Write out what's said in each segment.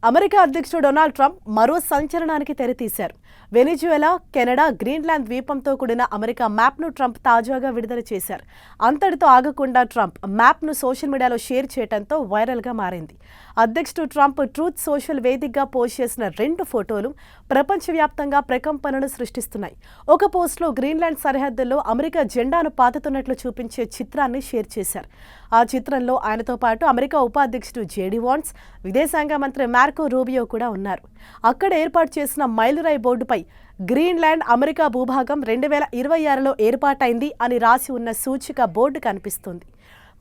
America అధ్యక్షుడు Donald Trump మరో సంచలనానికి తెరతీశారు. Venezuela, Canada, Greenland ద్వీపంతో కూడిన అమెరికా మ్యాప్ను ట్రంప్ తాజాగా విడుదల చేశారు. అంతటితో ఆగకుండా ట్రంప్ మ్యాప్ను సోషల్ మీడియాలో షేర్ చేయడంతో వైరల్గా మారింది. అధ్యక్షుడు ట్రంప్ ట్రూత్ సోషల్ వేదికగా పోస్ట్ చేసిన 2 ఫోటోలు ప్రపంచవ్యాప్తంగా ప్రకంపనలు సృష్టిస్తున్నాయి. ఒక పోస్ట్లో గ్రీన్లాండ్ సరిహద్దుల్లో అమెరికా జెండాను పాతుతున్నట్లు చూపించే చిత్రాన్ని షేర్ చేశారు. ఆ చిత్రంలో ఆయనతో పాటు అమెరికా ఉపాధ్యక్షుడు జేడీ వాన్స్, విదేశాంగ మంత్రి మార్కో రూబియో కూడా ఉన్నారు. అక్కడ ఏర్పాటు చేసిన మైలురాయి బోర్డుపై గ్రీన్లాండ్ అమెరికా భూభాగం 2026లో ఏర్పాటైంది అని రాసి ఉన్న సూచిక బోర్డు కనిపిస్తుంది.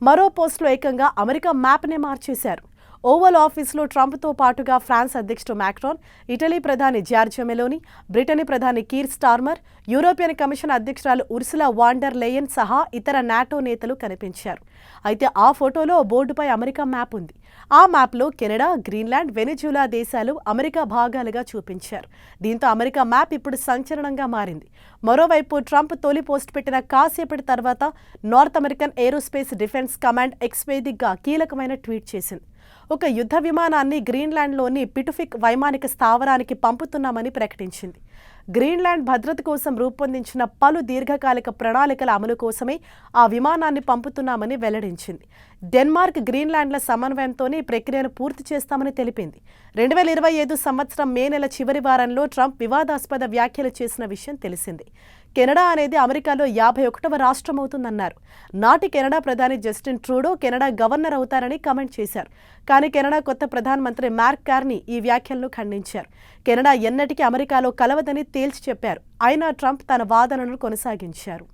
మరో పోస్టులో ఏకంగా అమెరికా మ్యాప్నే మార్చేశారు. ఓవల్ ఆఫీసులో ట్రంప్తో పాటుగా ఫ్రాన్స్ అధ్యక్షుడు మ్యాక్రాన్, ఇటలీ ప్రధాని జార్జియా మెలోని, బ్రిటనీ ప్రధాని కీర్ స్టార్మర్, యూరోపియన్ కమిషన్ అధ్యక్షురాలు ఉర్సులా వాన్ డెర్ లెయన్ సహా ఇతర నాటో నేతలు కనిపించారు. అయితే ఆ ఫోటోలో బోర్డుపై అమెరికా మ్యాప్ ఉంది. ఆ మ్యాప్లో కెనడా, గ్రీన్లాండ్, వెనిజులా దేశాలు అమెరికా భాగాలుగా చూపించారు. దీంతో అమెరికా మ్యాప్ ఇప్పుడు సంచలనంగా మారింది. మరోవైపు ట్రంప్ తొలి పోస్ట్ పెట్టిన కాసేపటి తర్వాత north American aerospace defence command X వేదికగా కీలకమైన ట్వీట్ చేసింది. ఒక యుద్ధ విమానాన్ని గ్రీన్లాండ్లోని పిటుఫిక్ వైమానిక స్థావరానికి పంపుతున్నామని ప్రకటించింది. గ్రీన్లాండ్ భద్రత కోసం రూపొందించిన పలు దీర్ఘకాలిక ప్రణాళికల అమలు కోసమే ఆ విమానాన్ని పంపుతున్నామని వెల్లడించింది. డెన్మార్క్, గ్రీన్లాండ్ల సమన్వయంతోనే ఈ ప్రక్రియను పూర్తి చేస్తామని తెలిపింది. 2025 సంవత్సరం మే నెల చివరి వారంలో ట్రంప్ వివాదాస్పద వ్యాఖ్యలు చేసిన విషయం తెలిసిందే. కెనడా అనేది అమెరికాలో 51వ రాష్ట్రమవుతుందన్నారు. నాటి కెనడా ప్రధాని జస్టిన్ ట్రూడో కెనడా గవర్నర్ అవుతారని కామెంట్ చేశారు. కానీ కెనడా కొత్త ప్రధానమంత్రి మార్క్ కార్నీ ఈ వ్యాఖ్యలను ఖండించారు. కెనడా ఎన్నటికీ అమెరికాలో కలవదని తేల్చి చెప్పారు. అయినా ట్రంప్ తన వాదనను కొనసాగించారు.